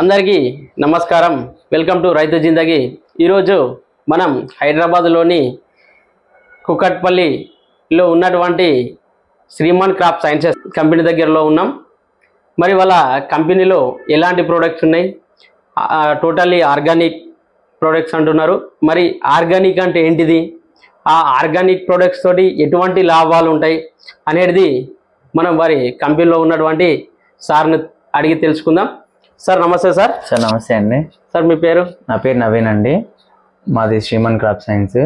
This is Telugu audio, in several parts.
అందరికీ నమస్కారం. వెల్కమ్ టు రైతు జిందగీ. ఈరోజు మనం హైదరాబాద్లోని కుకట్పల్లిలో ఉన్నటువంటి శ్రీమాన్ క్రాప్ సైన్సెస్ కంపెనీ దగ్గరలో ఉన్నాం. మరి వాళ్ళ కంపెనీలో ఎలాంటి ప్రోడక్ట్స్ ఉన్నాయి, టోటల్లీ ఆర్గానిక్ ప్రోడక్ట్స్ అంటున్నారు. మరి ఆర్గానిక్ అంటే ఏంటిది, ఆ ఆర్గానిక్ ప్రోడక్ట్స్ తోటి ఎటువంటి లాభాలు ఉంటాయి అనేది మనం వారి కంపెనీలో ఉన్నటువంటి సార్ని అడిగి తెలుసుకుందాం. సార్ నమస్తే. సార్ నమస్తే అండి. సార్ మీ పేరు? నా పేరు నవీన్ అండి. మాది శ్రీమాన్ క్రాప్ సైన్స్.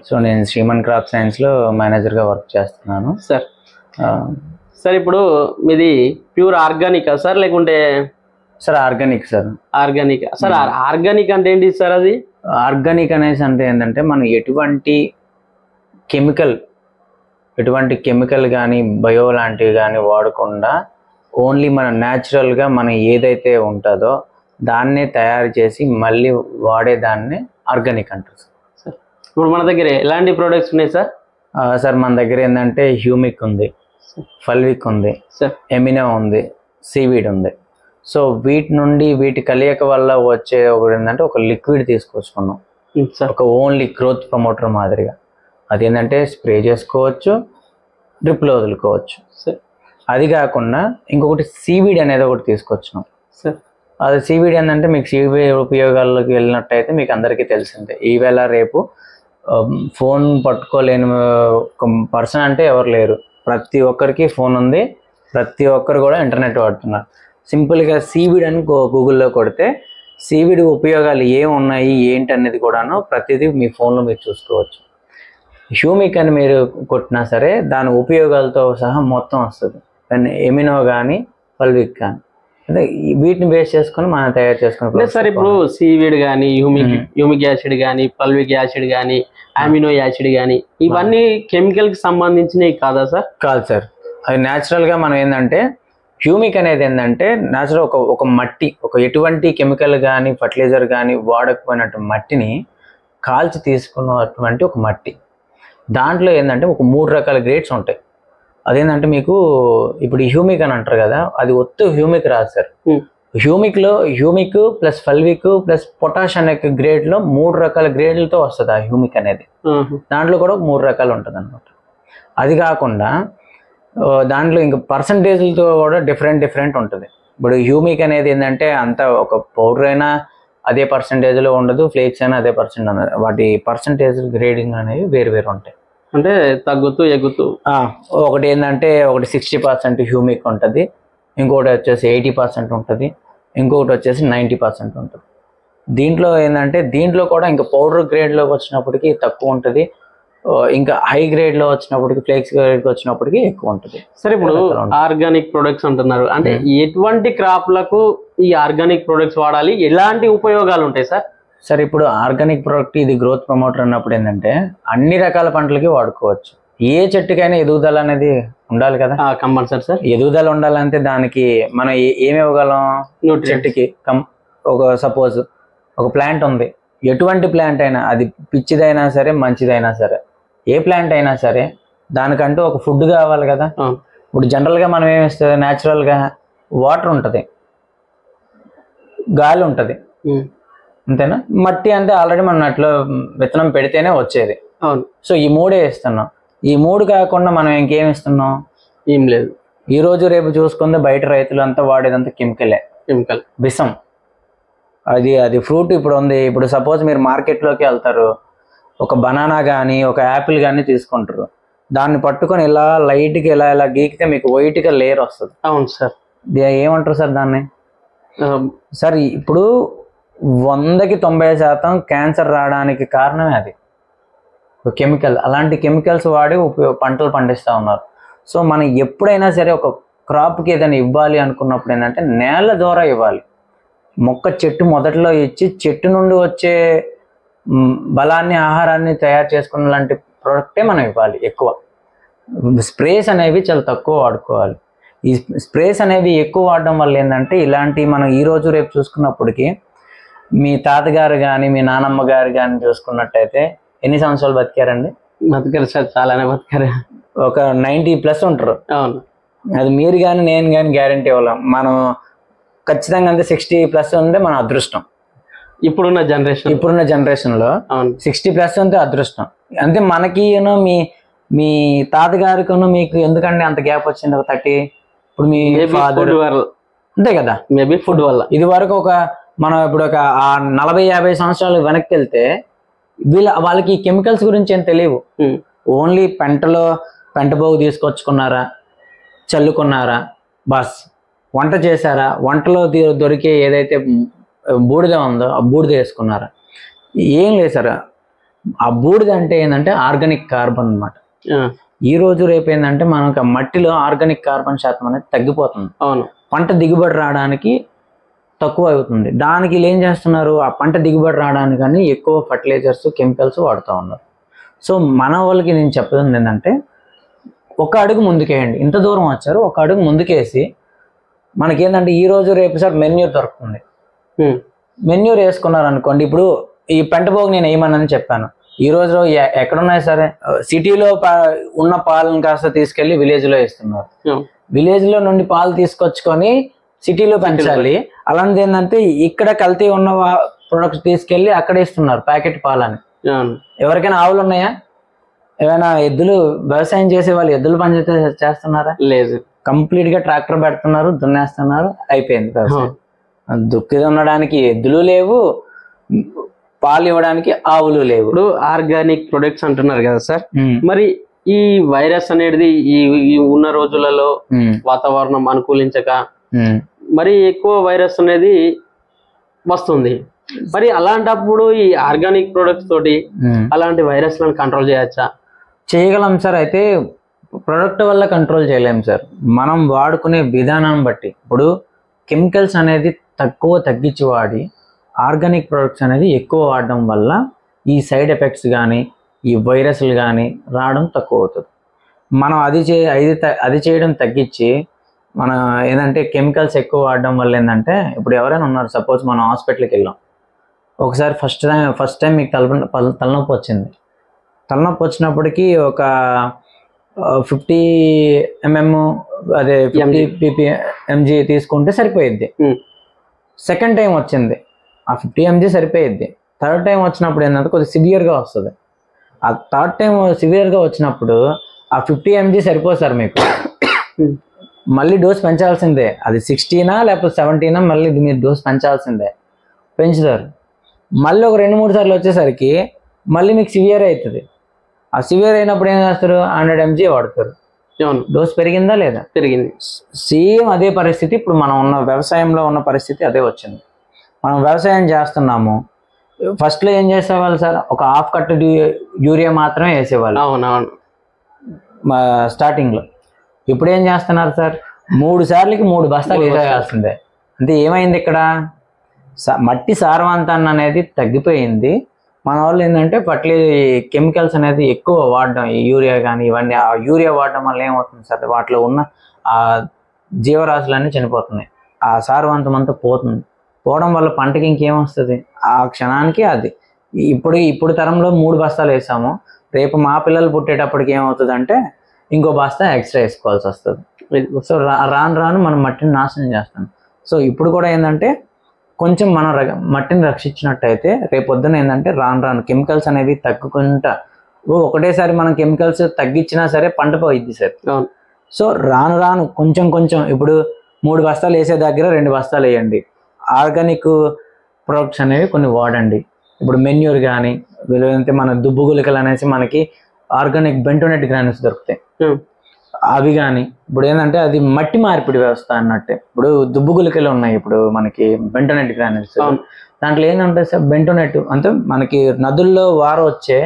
సో నేను శ్రీమాన్ క్రాప్ సైన్స్లో మేనేజర్గా వర్క్ చేస్తున్నాను. సార్ ఇప్పుడు మీది ప్యూర్ ఆర్గానికా సార్, లేకుంటే? Sir organic sir. Organic sir. Organic అంటే ఏంటి సార్? అది ఆర్గానిక్ అనేసి అంటే ఏంటంటే మనం ఎటువంటి కెమికల్ కానీ బయో లాంటివి కానీ వాడకుండా ఓన్లీ మన న్యాచురల్గా మనం ఏదైతే ఉంటుందో దాన్నే తయారు చేసి మళ్ళీ వాడేదాన్ని ఆర్గానిక్ అంటారు సార్. ఇప్పుడు మన దగ్గర ఎలాంటి ప్రోడక్ట్స్ ఉన్నాయి సార్? సార్ మన దగ్గర ఏంటంటే హ్యూమిక్ ఉంది, ఫల్విక్ ఉంది, ఎమినో ఉంది, సీవీడ్ ఉంది. సో వీటి కలయిక వల్ల వచ్చే ఒకటి ఏంటంటే ఒక లిక్విడ్ తీసుకొచ్చుకున్నాం, ఒక ఓన్లీ గ్రోత్ ప్రమోటర్ మాదిరిగా. అది ఏంటంటే స్ప్రే చేసుకోవచ్చు, డ్రిప్లో వదులుకోవచ్చు. అది కాకుండా ఇంకొకటి సీవీడ్ అనేది ఒకటి తీసుకొచ్చినాం. అది సీవీడ్ ఏంటంటే మీకు సీవీడ్ ఉపయోగాల్లోకి వెళ్ళినట్టయితే మీకు అందరికీ తెలిసిందే. ఈవేళ రేపు ఫోన్ పట్టుకోలేని పర్సన్ అంటే ఎవరు లేరు. ప్రతి ఒక్కరికి ఫోన్ ఉంది, ప్రతి ఒక్కరు కూడా ఇంటర్నెట్ వాడుతున్నారు. సింపుల్గా సీవీడ్ అని గూగుల్లో కొడితే సీవీడ్ ఉపయోగాలు ఏమున్నాయి ఏంటి అనేది కూడాను ప్రతిదీ మీ ఫోన్లో మీరు చూసుకోవచ్చు. హ్యూమిక్ అని మీరు కొట్టినా సరే దాని ఉపయోగాలతో సహా మొత్తం వస్తుంది. ఎమినో కానీ ఫల్విక్ కానీ అంటే వీటిని బేస్ చేసుకొని మనం తయారు చేసుకుని. సార్ ఇప్పుడు సీవీడ్ కానీ హ్యూమిక్ యాసిడ్ కానీ ఫల్విక్ యాసిడ్ కానీ అమినో యాసిడ్ కానీ ఇవన్నీ కెమికల్కి సంబంధించినవి కాదా సార్? కాదు సార్. అది న్యాచురల్గా మనం ఏంటంటే హ్యూమిక్ అనేది ఏంటంటే న్యాచురల్ ఒక మట్టి, ఒక ఎటువంటి కెమికల్ కానీ ఫర్టిలైజర్ కానీ వాడకపోయినట్టు మట్టిని కాల్చి తీసుకున్నటువంటి ఒక మట్టి. దాంట్లో ఏంటంటే ఒక 3 రకాల గ్రేడ్స్ ఉంటాయి. అదేంటంటే మీకు ఇప్పుడు హ్యూమిక్ అని అంటారు కదా, అది ఒత్తు హ్యూమిక్ రాదు sir. Humic plus fulvic plus potash అనే గ్రేడ్లో 3 రకాల గ్రేడ్లతో వస్తుంది ఆ హ్యూమిక్ అనేది. దాంట్లో కూడా 3 రకాలు ఉంటుంది అనమాట. అది కాకుండా దాంట్లో ఇంకా పర్సంటేజ్లతో కూడా డిఫరెంట్ ఉంటుంది. ఇప్పుడు హ్యూమిక్ అనేది ఏంటంటే అంత ఒక పౌడర్ అయినా అదే పర్సంటేజ్లో ఉండదు, ఫ్లేక్స్ అయినా అదే పర్సెంట్ అన్నది. వాటి పర్సంటేజ్ గ్రేడింగ్ అనేవి వేరు ఉంటాయి. అంటే తగ్గుతూ ఎగుతూ. ఒకటి ఏంటంటే ఒకటి 60% హ్యూమిక్ ఉంటుంది, ఇంకొకటి వచ్చేసి 80% ఉంటుంది, ఇంకొకటి వచ్చేసి 90% ఉంటుంది. దీంట్లో ఏంటంటే దీంట్లో కూడా ఇంకా పౌడర్ గ్రేడ్లోకి వచ్చినప్పటికీ తక్కువ ఉంటుంది, ఇంకా హై గ్రేడ్లో వచ్చినప్పటికి ఫ్లేక్స్ గ్రేడ్కి వచ్చినప్పటికీ ఎక్కువ ఉంటుంది. సరే ఇప్పుడు ఆర్గానిక్ ప్రొడక్ట్స్ అంటున్నారు అంటే ఎటువంటి క్రాప్లకు ఈ ఆర్గానిక్ ప్రొడక్ట్స్ వాడాలి, ఎలాంటి ఉపయోగాలు ఉంటాయి సార్? సార్ ఇప్పుడు ఆర్గానిక్ ప్రోడక్ట్ ఇది గ్రోత్ ప్రమోటర్ అన్నప్పుడు ఏంటంటే అన్ని రకాల పంటలకి వాడుకోవచ్చు. ఏ చెట్టుకైనా ఎదుగుదల అనేది ఉండాలి కదా, కంపల్సరీ సార్. ఎదుగుదల ఉండాలంటే దానికి మనం ఏమి ఇవ్వగలం? చెట్టుకి ఒక సపోజ్ ఒక ప్లాంట్ ఉంది, ఎటువంటి ప్లాంట్ అయినా అది పిచ్చిదైనా సరే మంచిదైనా సరే ఏ ప్లాంట్ అయినా సరే దానికంటూ ఒక ఫుడ్ కావాలి కదా. ఇప్పుడు జనరల్గా మనం ఏమి ఇస్తుంది, న్యాచురల్గా వాటర్ ఉంటుంది, గాలి ఉంటుంది, అంతేనా? మట్టి అంటే ఆల్రెడీ మనం అట్లా విత్తనం పెడితేనే వచ్చేది. సో ఈ 3 ఇస్తున్నాం. ఈ 3 కాకుండా మనం ఇంకేం ఇస్తున్నాం? ఏం లేదు. ఈ రోజు రేపు చూసుకుంటే బయట రైతులంతా వాడేదంతా కెమికల్ విషం. అది ఫ్రూట్ ఇప్పుడు ఉంది. ఇప్పుడు సపోజ్ మీరు మార్కెట్లోకి వెళ్తారు, ఒక బనానా కానీ ఒక యాపిల్ కానీ తీసుకుంటారు, దాన్ని పట్టుకొని ఇలా లైట్గా ఇలా గీకితే మీకు వైట్గా లేయర్ వస్తుంది. అవును సార్. ఏమంటారు సార్ దాన్ని? సార్ ఇప్పుడు 100కి 90% క్యాన్సర్ రావడానికి కారణమే అది కెమికల్. అలాంటి కెమికల్స్ వాడి పంటలు పండిస్తూ ఉన్నారు. సో మనం ఎప్పుడైనా సరే ఒక క్రాప్కి ఏదైనా ఇవ్వాలి అనుకున్నప్పుడు ఏంటంటే నేల ద్వారా ఇవ్వాలి. మొక్క చెట్టు మొదట్లో ఇచ్చి చెట్టు నుండి వచ్చే బలాన్ని ఆహారాన్ని తయారు చేసుకున్న లాంటి ప్రోడక్టే మనం ఇవ్వాలి. ఎక్కువ స్ప్రేస్ అనేవి చాలా తక్కువ వాడుకోవాలి. ఈ స్ప్రేస్ అనేవి ఎక్కువ వాడడం వల్ల ఏంటంటే ఇలాంటి మనం ఈరోజు రేపు చూసుకున్నప్పటికీ మీ తాతగారు కానీ మీ నానమ్మ గారు కానీ చూసుకున్నట్టయితే ఎన్ని సంవత్సరాలు బతికారండి? బతికారు సార్, చాలానే బతికారు. ఒక 90+ ఉంటారు. అవును. అది మీరు కానీ నేను కానీ గ్యారంటీ ఇవ్వలేం. మనం ఖచ్చితంగా అంటే 60+ ఉంటే మన అదృష్టం. ఇప్పుడున్న జనరేషన్లో 60+ ఉంటే అదృష్టం. అంటే మనకి మీ తాతగారికిను మీకు ఎందుకంటే అంత గ్యాప్ వచ్చింది? ఒక 30. ఇప్పుడు మీ ఫాదర్ అంతే కదా, మేబీ ఫుడ్ వల్ల. ఇది వరకు మనం ఇప్పుడు ఒక 40-50 సంవత్సరాలు వెనక్కి వెళ్తే వాళ్ళకి కెమికల్స్ గురించి ఏం తెలియవు. ఓన్లీ పెంటబోగు తీసుకొచ్చుకున్నారా, చల్లుకున్నారా, బస్ వంట చేశారా, వంటలో దొరికే ఏదైతే బూడిద ఉందో ఆ బూడిద వేసుకున్నారా, ఏం లేదు సార్. ఆ బూడిద అంటే ఏంటంటే ఆర్గానిక్ కార్బన్ అనమాట. ఈ రోజు రేపు ఏంటంటే మనకు మట్టిలో ఆర్గానిక్ కార్బన్ శాతం అనేది తగ్గిపోతుంది. అవును, పంట దిగుబడి రావడానికి తక్కువ అవుతుంది. దానికి ఏం చేస్తున్నారు, ఆ పంట దిగుబడి రావడానికి కానీ ఎక్కువ ఫర్టిలైజర్స్, కెమికల్స్ వాడుతూ ఉన్నారు. సో మన వాళ్ళకి నేను చెప్పడం ఏంటంటే ఒక అడుగు ముందుకేయండి. ఇంత దూరం వచ్చారు, ఒక అడుగు ముందుకేసి మనకేంటంటే ఈ రోజు రేపు సార్ మెన్యూర్ దొరుకుతుంది. మెన్యూర్ వేసుకున్నారు అనుకోండి. ఇప్పుడు ఈ పెంటబోగు నేను వేయమని చెప్పాను. ఈ రోజు ఎక్కడున్నాయి సరే, సిటీలో ఉన్న పాలను కాస్త తీసుకెళ్లి విలేజ్ లో వేస్తున్నారు. విలేజ్ లో నుండి పాలు తీసుకొచ్చుకొని సిటీలో పెంచాలి. అలాంటిది ఏంటంటే ఇక్కడ కల్తీ ఉన్న ప్రొడక్ట్స్ తీసుకెళ్లి అక్కడ ఇస్తున్నారు ప్యాకెట్ పాలని. ఎవరికైనా ఆవులు ఉన్నాయా? ఏమైనా ఎద్దులు వ్యవసాయం చేసే వాళ్ళు ఎద్దులు పని చేస్తున్నారా? లేదు. కంప్లీట్ గా ట్రాక్టర్ పెడుతున్నారు, దున్నేస్తున్నారు, అయిపోయింది వ్యవసాయం. దుక్కి దున్నడానికి ఎద్దులు లేవు, పాలు ఇవ్వడానికి ఆవులు లేవు. ఇప్పుడు ఆర్గానిక్ ప్రొడక్ట్స్ అంటున్నారు కదా సార్, మరి ఈ వైరస్ అనేది ఈ ఉన్న రోజులలో వాతావరణం అనుకూలించక మరి ఎక్కువ వైరస్ అనేది వస్తుంది. మరి అలాంటప్పుడు ఈ ఆర్గానిక్ ప్రొడక్ట్స్ తోటి అలాంటి వైరస్లను కంట్రోల్ చేయొచ్చా? చేయగలం సార్. అయితే ప్రొడక్ట్ వల్ల కంట్రోల్ చేయలేం సార్, మనం వాడుకునే విధానం బట్టి. ఇప్పుడు కెమికల్స్ అనేది తగ్గించి వాడి ఆర్గానిక్ ప్రొడక్ట్స్ అనేది ఎక్కువ వాడడం వల్ల ఈ సైడ్ ఎఫెక్ట్స్ కానీ ఈ వైరస్లు కానీ రావడం తక్కువ అవుతుంది. మనం అది చేయడం తగ్గించి మన ఏంటంటే కెమికల్స్ ఎక్కువ వాడడం వల్ల ఏంటంటే, ఇప్పుడు ఎవరైనా ఉన్నారు, సపోజ్ మనం హాస్పిటల్కి వెళ్ళాం ఒకసారి, ఫస్ట్ టైం మీకు తలనొప్పి వచ్చింది. తలనొప్పి వచ్చినప్పటికీ ఒక 50 mm అదే 50 ppmg తీసుకుంటే సరిపోయిద్ది. సెకండ్ టైం వచ్చింది, ఆ 50 mg సరిపోయిద్ది. థర్డ్ టైం వచ్చినప్పుడు ఏంటంటే కొద్దిగా సివియర్గా వస్తుంది. ఆ థర్డ్ టైం సివియర్గా వచ్చినప్పుడు ఆ 50 mg సరిపోదు సార్ మీకు, మళ్ళీ డోస్ పెంచాల్సిందే. అది 60నా లేకపోతే 70నా, మళ్ళీ మీరు డోస్ పెంచాల్సిందే. పెంచుతారు. మళ్ళీ ఒక 2-3 సార్లు వచ్చేసరికి మళ్ళీ మీకు సివియర్ అవుతుంది. ఆ సివియర్ అయినప్పుడు ఏం చేస్తారు, 100 mg వాడతారు. డోస్ పెరిగిందా లేదా? పెరిగింది. సేమ్ అదే పరిస్థితి ఇప్పుడు మనం ఉన్న వ్యవసాయంలో ఉన్న పరిస్థితి అదే వచ్చింది. మనం వ్యవసాయం చేస్తున్నాము, ఫస్ట్లో ఏం చేసేవాళ్ళు సార్, ఒక ½ కట్టు యూరియా మాత్రమే వేసేవాళ్ళు. అవునవును, స్టార్టింగ్లో. ఇప్పుడు ఏం చేస్తున్నారు సార్, 3 సార్లకి 3 బస్తాలు వేసేయాల్సిందే. అంటే ఏమైంది ఇక్కడ, మట్టి సారవంతాన్ని అనేది తగ్గిపోయింది. మన వాళ్ళు ఏంటంటే కెమికల్స్ అనేది ఎక్కువ వాడడం, ఈ యూరియా కానీ ఇవన్నీ. ఆ యూరియా వాడడం వల్ల ఏమవుతుంది సార్, వాటిలో ఉన్న ఆ జీవరాశులన్నీ చనిపోతున్నాయి, ఆ సారవంతం అంతా పోవడం వల్ల పంటకి ఇంకేమొస్తుంది, ఆ క్షణానికి అది. ఇప్పుడు తరంలో 3 బస్తాలు వేసాము, రేపు మా పిల్లలు పుట్టేటప్పటికి ఏమవుతుంది అంటే ఇంకో బస్తా ఎక్స్ట్రా వేసుకోవాల్సి వస్తుంది. సో రాను మనం మట్టిని నాశనం చేస్తాం. సో ఇప్పుడు కూడా ఏంటంటే కొంచెం మనం మట్టిని రక్షించినట్టయితే రేపొద్దున ఏంటంటే రాను కెమికల్స్ అనేవి తగ్గుకుంటా, ఒకటేసారి మనం కెమికల్స్ తగ్గించినా సరే పంట పోయిద్ది సార్. సో రాను కొంచెం ఇప్పుడు 3 బస్తాలు వేసే దగ్గర 2 బస్తాలు వేయండి. ఆర్గానిక్ ప్రొడక్ట్స్ అనేవి కొన్ని వాడండి. ఇప్పుడు మెన్యూర్ కానీ, లేదంటే మన దుబ్బు గుళికలు అనేసి మనకి ఆర్గానిక్ బెంటోనెట్ గ్రాన్యూల్స్ దొరుకుతాయి, అవి కానీ. ఇప్పుడు ఏంటంటే అది మట్టి మార్పిడి వ్యవస్థ అన్నట్టే. ఇప్పుడు దుబ్బు గుళికలు ఉన్నాయి, ఇప్పుడు మనకి బెంటోనెట్ గ్రాన్యూల్స్. దాంట్లో ఏంటంటే సార్, బెంటోనెట్ అంటే మనకి నదుల్లో వచ్చే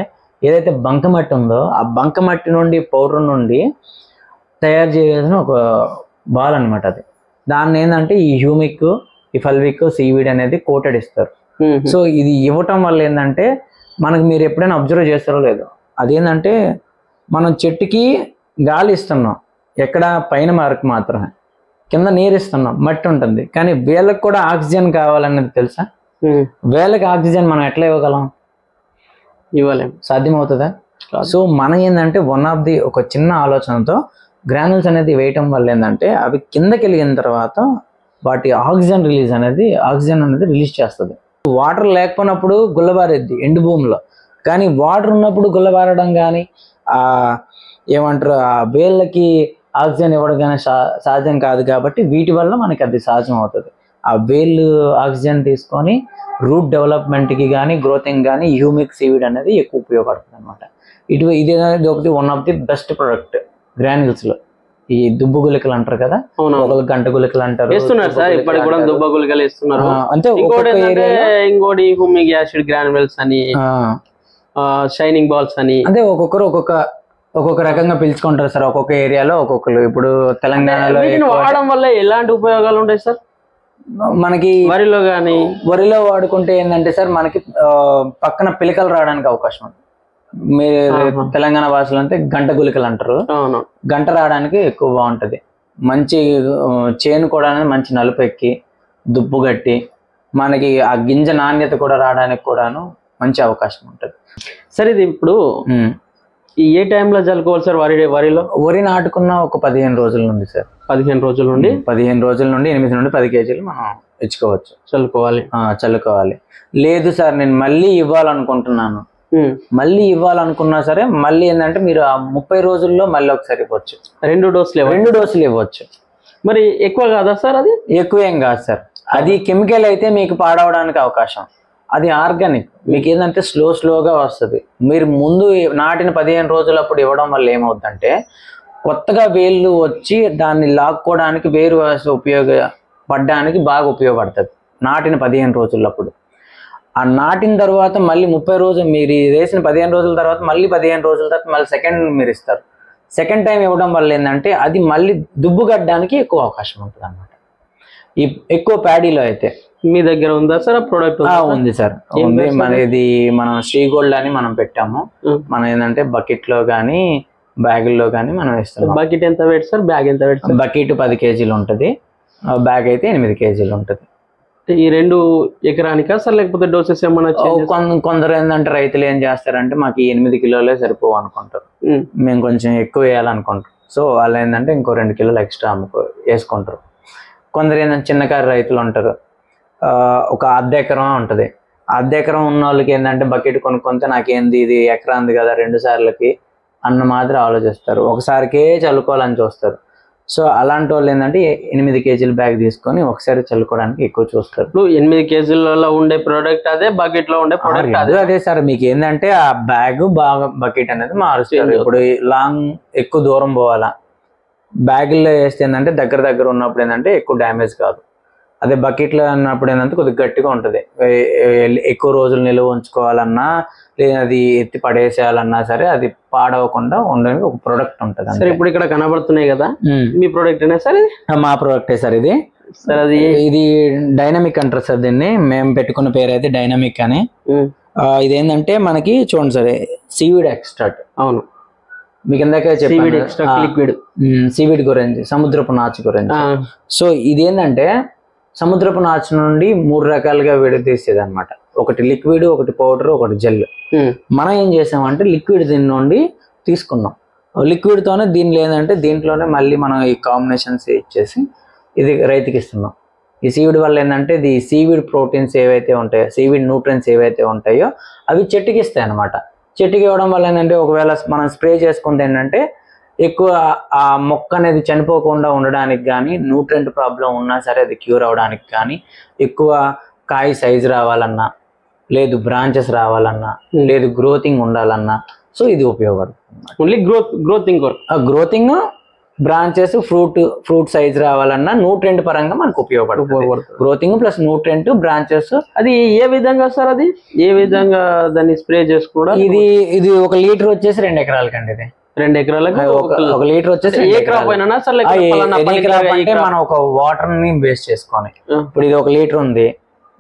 ఏదైతే బంకమట్టి ఉందో ఆ బంకమట్టి నుండి పౌడర్ నుండి తయారు చేయాల్సిన ఒక బాల్ అనమాట అది. దాన్ని ఏంటంటే ఈ హ్యూమిక్, ఈ ఫల్విక్, సీవీడ్ అనేది కోటెడ్ ఇస్తారు. సో ఇది ఇవ్వటం వల్ల ఏంటంటే మనకి, మీరు ఎప్పుడైనా అబ్జర్వ్ చేస్తారో లేదో, అదేంటంటే మనం చెట్టుకి గాలి ఇస్తున్నాం, ఎక్కడ పైన వరకు మాత్రమే, కింద నీరు ఇస్తున్నాం, మట్టి ఉంటుంది. కానీ వేళ్ళకి కూడా ఆక్సిజన్ కావాలన్నది తెలుసా? వేళ్ళకి ఆక్సిజన్ మనం ఎట్లా ఇవ్వగలం? ఇవ్వలేం. సాధ్యమవుతుందా? సో మనం ఏంటంటే ఒక చిన్న ఆలోచనతో గ్రాన్యూల్స్ అనేది వేయటం వల్ల ఏంటంటే అవి కిందకి వెళ్ళిన తర్వాత వాటి ఆక్సిజన్ అనేది రిలీజ్ చేస్తుంది. వాటర్ లేకపోయినప్పుడు గుల్లబారేద్ది ఎండు భూమిలో, కానీ వాటర్ ఉన్నప్పుడు గుల్లబారడం కానీ ఏమంటారు ఆ వేళ్ళకి ఆక్సిజన్ ఇవ్వడం కానీ సహజం కాదు. కాబట్టి వీటి వల్ల మనకి అది సహజం అవుతుంది. ఆ వేళ్ళు ఆక్సిజన్ తీసుకొని రూట్ డెవలప్మెంట్కి కానీ గ్రోతింగ్ కానీ హ్యూమిక్ సీవీడ్ అనేది ఎక్కువ ఉపయోగపడుతుంది అనమాట. ఇది అనేది ఒకటి one of the best product గ్రాన్యూల్స్లో. ఈ దుబ్బు గుళికలు అంటారు కదా, ఒకళ్ళు గంట గుళికలు అంటారు, దుబ్బ గుళికలు ఇస్తున్నారు. అంటే ఇంకోటి హ్యూమిక్ యాసిడ్ గ్రాన్యూల్స్ అని, షైనింగ్ బాల్స్ అని, అంటే ఒక్కొక్కరు ఒక్కొక్క రకంగా పిలుచుకుంటారు సార్. ఒక్కొక్క ఏరియాలో ఒక్కొక్కరు. ఇప్పుడు తెలంగాణలో వాడడం వల్ల ఎలాంటి ఉపయోగాలు ఉంటాయి సార్? మనకి వరిలో వాడుకుంటే ఏంటంటే సార్, మనకి పక్కన పిలకలు రావడానికి అవకాశం ఉంది. మీరు తెలంగాణ భాషలో అంటే గంట గుళికలు అంటారు. గంట రావడానికి ఎక్కువ బాగుంటది. మంచి చేను కూడా మంచి నలుపు ఎక్కి దుబ్బు గట్టి మనకి ఆ గింజ నాణ్యత కూడా రావడానికి కూడాను మంచి అవకాశం ఉంటుంది సార్. ఇది ఇప్పుడు ఏ టైంలో చల్లుకోవాలి సార్ వరిలో? వరి నాటుకున్న ఒక 15 రోజుల నుండి సార్. 15 రోజుల నుండి 8 నుండి 10 కేజీలు మనం ఇచ్చుకోవచ్చు. చల్లుకోవాలి. లేదు సార్ నేను మళ్ళీ ఇవ్వాలనుకుంటున్నాను, మళ్ళీ ఇవ్వాలనుకున్నా సరే మళ్ళీ ఏంటంటే మీరు ఆ 30 రోజుల్లో మళ్ళీ ఒకసారి ఇవ్వచ్చు. 2 డోసులు ఇవ్వచ్చు. మరి ఎక్కువ కాదా సార్? అది ఎక్కువేం కాదు సార్. అది కెమికల్ అయితే మీకు పాడవడానికి అవకాశం. అది ఆర్గానిక్, మీకు ఏంటంటే స్లోగా వస్తుంది. మీరు ముందు నాటిన 15 రోజులప్పుడు ఇవ్వడం వల్ల ఏమవుతుందంటే కొత్తగా వేళ్ళు వచ్చి దాన్ని లాక్కోవడానికి వేరు ఉపయోగపడడానికి బాగా ఉపయోగపడుతుంది నాటిన 15 రోజులప్పుడు. ఆ నాటిన తర్వాత మళ్ళీ 30 రోజులు మీరు వేసిన 15 రోజుల తర్వాత మళ్ళీ 15 రోజుల తర్వాత మళ్ళీ సెకండ్ మీరు ఇస్తారు. సెకండ్ టైం ఇవ్వడం వల్ల ఏంటంటే అది మళ్ళీ దుబ్బు గట్టడానికి ఎక్కువ అవకాశం ఉంటుంది అన్నమాట. ఈ ఎక్కువ ప్యాడీలో అయితే మీ దగ్గర ఉందా సార్ ప్రోడక్ట్? ఉంది సార్, ఉంది. మనం శ్రీగోల్డ్ అని మనం పెట్టాము. మనం ఏంటంటే బకెట్ లో కానీ బ్యాగుల్లో కానీ మనం ఇస్తాం. బకెట్ ఎంత వెయిట్ సార్? బ్యాగ్ ఎంత వెయిట్? బకెట్ 10 కేజీలు ఉంటుంది, బ్యాగ్ అయితే 8 కేజీలు ఉంటుంది. ఈ 2 ఎకరానికా సార్, లేకపోతే డోసెస్ ఏమన్నా? కొందరు ఏంటంటే రైతులు ఏం చేస్తారంటే మాకు 8 కిలోలే సరిపోవు అనుకుంటారు, మేము కొంచెం ఎక్కువ వేయాలనుకుంటారు. సో వాళ్ళు ఏంటంటే ఇంకో 2 కిలోలు ఎక్స్ట్రా వేసుకుంటారు. కొందరు ఏంటంటే చిన్నకారు రైతులు ఉంటారు, ఒక 1/2 ఎకరం ఉంటుంది. 1/2 ఎకరం ఉన్న వాళ్ళకి ఏంటంటే బకెట్ కొనుక్కుంటే నాకేంది ఇది ఎకరా ఉంది కదా 2 సార్లకి అన్న మాత్రం ఆలోచిస్తారు, ఒకసారికే చల్లుకోవాలని చూస్తారు. సో అలాంటి వాళ్ళు ఏంటంటే 8 కేజీల బ్యాగ్ తీసుకొని ఒకసారి చల్లుకోవడానికి ఎక్కువ చూస్తారు. 8 కేజీలలో ఉండే ప్రోడక్ట్ అదే, బకెట్ లో ఉండే ప్రోడక్ట్ అదే సార్. మీకు ఏంటంటే ఆ బ్యాగ్ బాగా బకెట్ అనేది మారుస్తారు. ఇప్పుడు లాంగ్ ఎక్కువ దూరం పోవాలా, బ్యాగుల్లో వేస్తే ఏంటంటే దగ్గర ఉన్నప్పుడు ఏంటంటే ఎక్కువ డ్యామేజ్ కాదు. అదే బకెట్లో అన్నప్పుడు ఏంటంటే కొద్దిగా గట్టిగా ఉంటుంది. ఎక్కువ రోజులు నిల్వ ఉంచుకోవాలన్నా లేదా అది ఎత్తి పడేసేయాలన్నా సరే అది పాడవకుండా ఉండడానికి ఒక ప్రోడక్ట్ ఉంటుంది. సార్ ఇప్పుడు ఇక్కడ కనబడుతున్నాయి కదా, మీ ప్రోడక్ట్ అయినా సార్? ఇది మా ప్రోడక్టే సార్. ఇది సార్ ఇది డైనమిక్ అంటారు సార్. దీన్ని మేము పెట్టుకున్న పేరు అయితే డైనమిక్ అని. ఇదేంటంటే మనకి చూడండి సార్, సీవీడ్ ఎక్స్ట్రాక్ట్. అవును, మీకు ఇందాక చెప్పాను లిక్విడ్ సీవీడ్ గురించి, సముద్రపు నాచు గురించి. సో ఇదేంటంటే సముద్రపు నాచు నుండి 3 రకాలుగా విడదీసేది అనమాట. ఒకటి లిక్విడ్, ఒకటి పౌడర్, ఒకటి జెల్. మనం ఏం చేసామంటే లిక్విడ్ దీని నుండి తీసుకున్నాం. లిక్విడ్ తోనే దీనిలో ఏంటంటే దీంట్లోనే మళ్ళీ మనం ఈ కాంబినేషన్స్ ఇచ్చేసి ఇది రైతుకి ఇస్తున్నాం. ఈ సీవీడ్ వల్ల ఏంటంటే ఇది సీవీడ్ ప్రోటీన్స్ ఏవైతే ఉంటాయో, సీవీడ్ న్యూట్రియన్స్ ఏవైతే ఉంటాయో అవి చెట్టుకి ఇస్తాయి అనమాట. చెట్టుకి ఇవ్వడం వల్ల ఏంటంటే ఒకవేళ మనం స్ప్రే చేసుకుంటే ఏంటంటే ఎక్కువ ఆ మొక్క అనేది చనిపోకుండా ఉండడానికి కానీ, న్యూట్రియంట్ ప్రాబ్లం ఉన్నా సరే అది క్యూర్ అవడానికి కానీ, ఎక్కువ కాయ సైజు రావాలన్నా, లేదు బ్రాంచెస్ రావాలన్నా, లేదు గ్రోతింగ్ ఉండాలన్నా, సో ఇది ఉపయోగపడుతుంది. ఓన్లీ గ్రోతింగ్, బ్రాంచెస్, ఫ్రూట్ సైజ్ రావాలన్నా న్యూట్రియంట్ పరంగా మనకు ఉపయోగపడుతుంది. గ్రోతింగ్ ప్లస్ న్యూట్రియంట్, బ్రాంచెస్. అది ఏ విధంగా సార్? అది ఏ విధంగా దాన్ని స్ప్రే చేసుకోవడం? ఇది 1 లీటర్ వచ్చేసి 2 ఎకరాలకండి. ఇది 2 ఎకరాలకు 1 లీటర్ వచ్చేసి ఏ క్రాప్ అయినా సార్? మనం ఒక వాటర్ ని బేస్ చేసుకొని, ఇప్పుడు ఇది 1 లీటర్ ఉంది,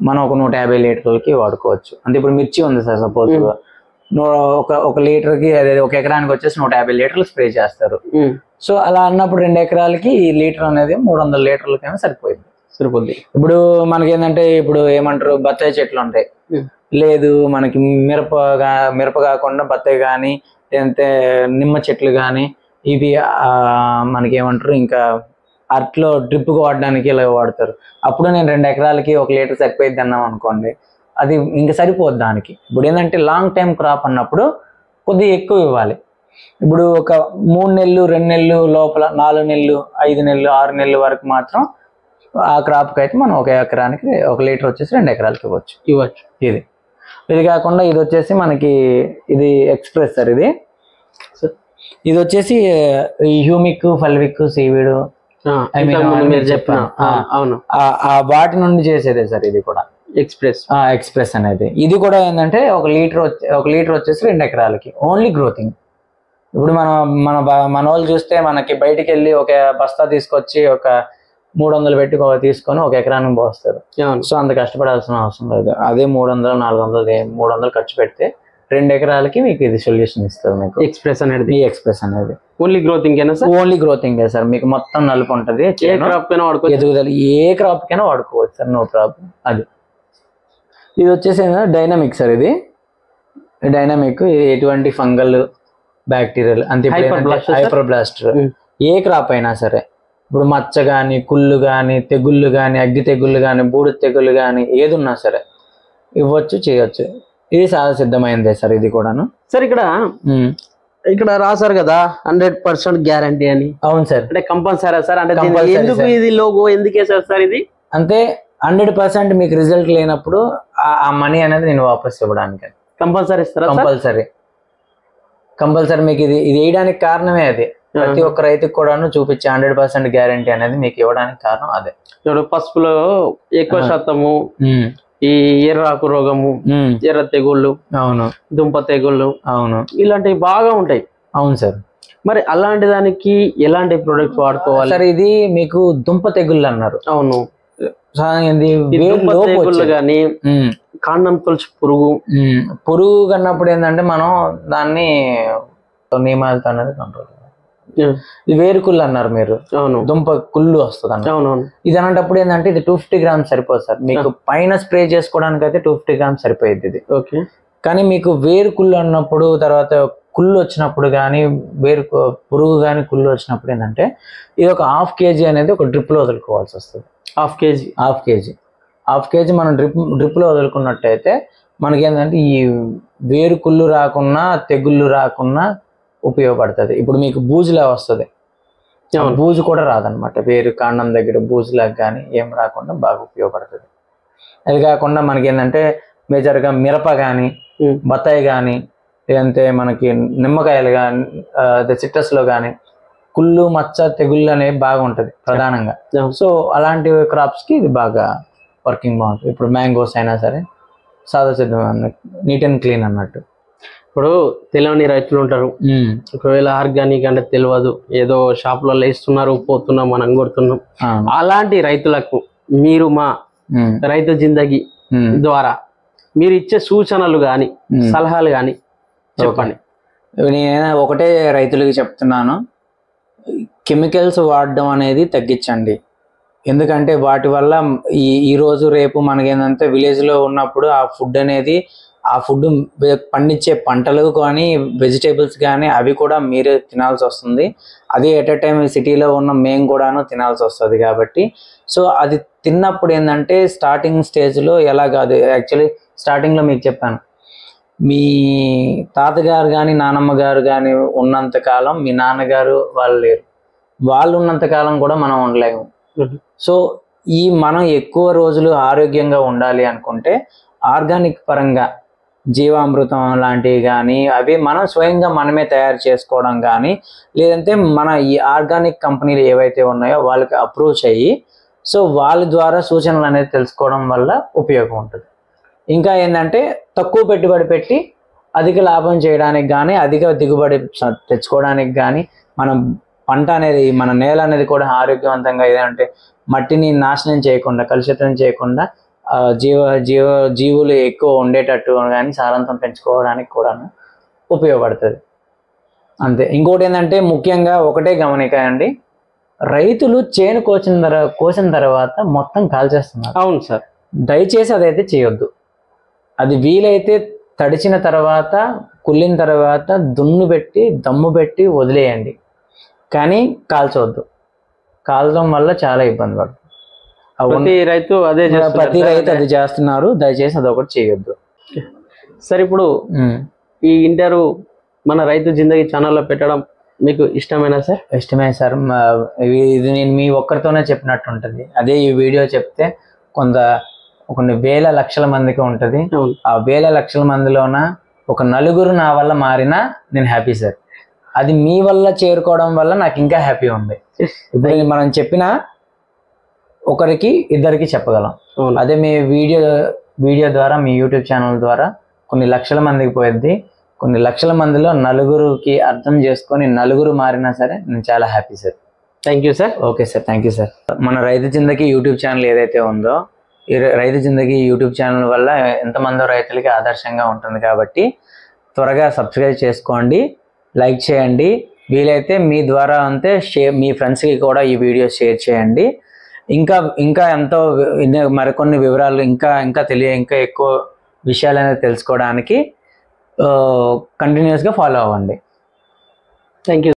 మనం ఒక 150 లీటర్లకి వాడుకోవచ్చు. అంటే ఇప్పుడు మిర్చి ఉంది సార్, సపోజ్ ఒక లీటర్కి అదే 1 ఎకరానికి వచ్చేసి 150 లీటర్లు స్ప్రే చేస్తారు. సో అలా అన్నప్పుడు 2 ఎకరాలకి ఈ లీటర్ అనేది 300 లీటర్లకైనా సరిపోద్ది. ఇప్పుడు మనకి ఏంటంటే ఇప్పుడు ఏమంటారు, బత్తాయి చెట్లు ఉంటాయి, లేదు మనకి మిరప కాకుండా బత్తాయి కానీ లేదంటే నిమ్మ చెట్లు కానీ, ఇవి మనకి ఏమంటారు ఇంకా అట్లో డ్రిప్కి వాడడానికి ఇలా వాడతారు. అప్పుడు నేను 2 ఎకరాలకి 1 లీటర్ సరిపోయిద్ది అన్నాం అనుకోండి, అది ఇంకా సరిపోద్ది దానికి. ఇప్పుడు ఏంటంటే లాంగ్ టైం క్రాప్ అన్నప్పుడు కొద్దిగా ఎక్కువ ఇవ్వాలి. ఇప్పుడు ఒక 3 నెలలు 2 నెలలు లోపల 4 నెలలు 5 నెలలు 6 నెలల వరకు మాత్రం ఆ క్రాప్కి అయితే మనం 1 ఎకరానికి 1 లీటర్ వచ్చేసి 2 ఎకరాలకి ఇవ్వచ్చు. ఇది కాకుండా ఇది వచ్చేసి మనకి ఇది ఎక్స్ప్రెస్ సార్. ఇది వచ్చేసి హ్యూమిక్, ఫల్విక్, సీవీడ్ మీరు చెప్పాను ఆ వాటి నుండి చేసేదే సార్. ఇది కూడా ఎక్స్ప్రెస్ అనేది. ఇది కూడా ఏంటంటే 1 లీటర్ వచ్చేసి 2 ఎకరాలకి ఓన్లీ గ్రోతింగ్. ఇప్పుడు మన వాళ్ళు చూస్తే మనకి బయటికి వెళ్ళి ఒక బస్తా తీసుకొచ్చి ఒక 300 పెట్టి తీసుకొని 1 ఎకరానికి పోస్తారు. సో అంత కష్టపడాల్సిన అవసరం లేదు. అదే 300 ఖర్చు పెడితే 2 ఎకరాలకి మీకు ఇది సొల్యూషన్ ఇస్తుంది. మీకు ఎక్స్ప్రెస్ అనేది ఓన్లీ గ్రోతింగ్ ఓన్లీ గ్రోతింగ్ సార్. మీకు మొత్తం నలుపు ఉంటుంది. ఎదుగుదల ఏ క్రాప్ కైనా వాడుకోవచ్చు సార్, నో ప్రాబ్లం. ఇది వచ్చేసి డైనమిక్ సార్. ఇది డైనమిక్ ఎటువంటి ఫంగల్, బ్యాక్టీరియల్ అంతే హైపర్బ్లాస్టర్ ఏ క్రాప్ అయినా సరే. ఇప్పుడు మచ్చ కానీ, కుళ్ళు కానీ, తెగుళ్ళు కానీ, అగ్గి తెగుళ్ళు కానీ, బూడిద తెగుళ్ళు కానీ ఏది ఉన్నా సరే ఇవ్వచ్చు, చేయొచ్చు. ఇది సహజ సిద్ధమైందే సార్. ఇది కూడాను సార్ ఇక్కడ రాశారు కదా 100% గ్యారంటీ అని. అవును సార్. అంటే కంపల్సరీ సార్. అంటే ఎందుకు ఇది లోగో ఎందుకు వేసారు సార్? ఇది అంటే 100% మీకు రిజల్ట్ లేనప్పుడు ఆ మనీ అనేది నేను వాపస్ ఇవ్వడానికి కంపల్సరీ ఇస్తారా? కంపల్సరీ మీకు ఇది వేయడానికి కారణమే అది. ప్రతి ఒక్క రైతుకు కూడాను చూపించే 100% గ్యారంటీ అనేది మీకు ఇవ్వడానికి కారణం అదే. పసుపులో ఎక్కువ శాతము ఈ ఎర్రాకు రోగము, ఎర్ర తెగుళ్ళు, అవును, దుంప తెగుళ్ళు, అవును, ఇలాంటివి బాగా ఉంటాయి. అవును సార్. మరి అలాంటి దానికి ఎలాంటి ప్రొడక్ట్స్ వాడుకోవాలి సార్? ఇది మీకు దుంప తెగుళ్ళు అన్నారు. అవును. తెగుళ్ళు కానీ, కాండం తొలచి పురుగు కన్నప్పుడు ఏంటంటే మనం దాన్ని నియమాలతో అనేది కంట్రోల్. వేరుకుళ్ళు అన్నారు మీరు. అవును. దుంప కుళ్ళు వస్తుంది అన్న. అవునవును. ఇది అన్నప్పుడు ఏంటంటే ఇది 250 గ్రామ్స్ సరిపోదు సార్. మీకు పైన స్ప్రే చేసుకోవడానికి అయితే 250 గ్రామ్స్ సరిపోయింది ఇది. ఓకే. కానీ మీకు వేరుకుళ్ళు అన్నప్పుడు, తర్వాత కుళ్ళు వచ్చినప్పుడు కానీ, పురుగు కానీ కుళ్ళు వచ్చినప్పుడు ఏంటంటే ఇది ఒక 1/2 kg అనేది ఒక డ్రిప్ లో వదులుకోవాల్సి వస్తుంది. 1/2 kg మనం డ్రిప్ లో వదులుకున్నట్టయితే మనకి ఏంటంటే ఈ వేరుకుళ్ళు రాకున్నా, తెగుళ్ళు రాకున్నా ఉపయోగపడుతుంది. ఇప్పుడు మీకు బూజులా వస్తుంది, బూజు కూడా రాదనమాట. వేరు కాండం దగ్గర బూజులాగా కానీ ఏం రాకుండా బాగా ఉపయోగపడుతుంది. అది కాకుండా మనకి ఏంటంటే మేజర్గా మిరప కానీ, బత్తాయి కానీ, లేదంటే మనకి నిమ్మకాయలు కానీ, సిట్రస్లో కానీ కుళ్ళు, మచ్చ, తెగుళ్ళు అనేవి బాగా ఉంటుంది ప్రధానంగా. సో అలాంటి క్రాప్స్కి ఇది బాగా వర్కింగ్ బాగుంటుంది. ఇప్పుడు మ్యాంగోస్ అయినా సరే సాదా సిద్ధం అన్నట్టు, నీట్ అండ్ క్లీన్ అన్నట్టు. ఇప్పుడు తెలియని రైతులు ఉంటారు. ఒకవేళ ఆర్గానిక్ అంటే తెలియదు, ఏదో షాపులలో ఇస్తున్నారు, పోతున్నాం, మనం కొడుతున్నాం. అలాంటి రైతులకు మీరు మా రైతు జిందగీ ద్వారా మీరు ఇచ్చే సూచనలు కానీ, సలహాలు కానీ చెప్పండి. నేను ఒకటే రైతులకి చెప్తున్నాను, కెమికల్స్ వాడడం అనేది తగ్గించండి. ఎందుకంటే వాటి వల్ల ఈ రోజు రేపు మనకేంటంటే విలేజ్లో ఉన్నప్పుడు ఆ ఫుడ్ పండించే పంటలు కానీ, వెజిటేబుల్స్ కానీ అవి కూడా మీరే తినాల్సి వస్తుంది. అది ఎట్ ఎ టైం సిటీలో ఉన్న మేము కూడాను తినాల్సి వస్తుంది. కాబట్టి సో అది తిన్నప్పుడు ఏంటంటే స్టార్టింగ్ స్టేజ్లో ఎలా కాదు, యాక్చువల్లీ స్టార్టింగ్లో మీకు చెప్పాను, మీ తాతగారు కానీ, నానమ్మ గారు కానీ ఉన్నంతకాలం మీ నాన్నగారు వాళ్ళు ఉన్నంతకాలం కూడా మనం ఉండలేము. సో మనం ఎక్కువ రోజులు ఆరోగ్యంగా ఉండాలి అనుకుంటే ఆర్గానిక్ పరంగా జీవామృతం లాంటివి కానీ, అవి మనం స్వయంగా మనమే తయారు చేసుకోవడం కానీ, లేదంటే మన ఈ ఆర్గానిక్ కంపెనీలు ఏవైతే ఉన్నాయో వాళ్ళకి అప్రోచ్ అయ్యి సో వాళ్ళ ద్వారా సూచనలు అనేది తెలుసుకోవడం వల్ల ఉపయోగం ఉంటుంది. ఇంకా ఏంటంటే తక్కువ పెట్టుబడి పెట్టి అధిక లాభం చేయడానికి కానీ, అధిక దిగుబడి తెచ్చుకోవడానికి కానీ, మనం పంట అనేది, మన నేల అనేది కూడా ఆరోగ్యవంతంగా ఏదంటే మట్టిని నాశనం చేయకుండా, కలుషితం చేయకుండా, జీవులు ఎక్కువ ఉండేటట్టు కానీ సారాంతం పెంచుకోవడానికి కూడా ఉపయోగపడుతుంది. అంతే. ఇంకోటి ఏంటంటే ముఖ్యంగా ఒకటే గమనికండి, రైతులు చేను కోసిన తర్వాత మొత్తం కాల్చేస్తున్నారు. అవును సార్. దయచేసి అదైతే చేయొద్దు. అది వీలైతే తడిచిన తర్వాత, కుళ్ళిన తర్వాత దమ్ము పెట్టి వదిలేయండి, కానీ కాల్చవద్దు. కాలడం వల్ల చాలా ఇబ్బంది పడుతుంది. ప్రతి రైతు అదే చేస్తున్నారు ప్రతి సార్. రైతు అది చేస్తున్నారు, దయచేసి అదొకటి చేయొద్దు. సార్ ఇప్పుడు ఈ ఇంటర్వ్యూ మన రైతు జిందగీ ఛానల్లో పెట్టడం మీకు ఇష్టమేనా సార్? ఇష్టమే సార్. ఇది నేను మీ ఒక్కరితోనే చెప్పినట్టు ఉంటుంది. అదే ఈ వీడియో చెప్తే కొన్ని వేల లక్షల మందికి ఉంటుంది. ఆ వేల లక్షల మందిలోన ఒక నలుగురు నా వల్ల మారినా నేను హ్యాపీ సార్. అది మీ వల్ల చేరుకోవడం వల్ల నాకు ఇంకా హ్యాపీ ఉంది. ఇప్పుడు మనం చెప్పిన ఒకరికి ఇద్దరికి చెప్పగలం. అదే మీ వీడియో ద్వారా, మీ యూట్యూబ్ ఛానల్ ద్వారా కొన్ని లక్షల మందికి పోయిద్ది. కొన్ని లక్షల మందిలో నలుగురికి అర్థం చేసుకొని నలుగురు మారినా సరే నేను చాలా happy sir. Thank you sir. Okay sir, thank you sir. మన రైతు జిందగీ యూట్యూబ్ ఛానల్ ఏదైతే ఉందో, ఈ రైతు జిందగీ యూట్యూబ్ ఛానల్ వల్ల ఎంతమందో రైతులకి ఆదర్శంగా ఉంటుంది కాబట్టి త్వరగా సబ్స్క్రైబ్ చేసుకోండి, లైక్ చేయండి. వీలైతే మీ ద్వారా అంతే మీ ఫ్రెండ్స్కి కూడా ఈ వీడియో షేర్ చేయండి. ఇంకా ఎంతో మరికొన్ని వివరాలు ఇంకా ఎక్కువ విషయాలు అనేది తెలుసుకోవడానికి కంటిన్యూస్గా ఫాలో అవ్వండి. Thank you.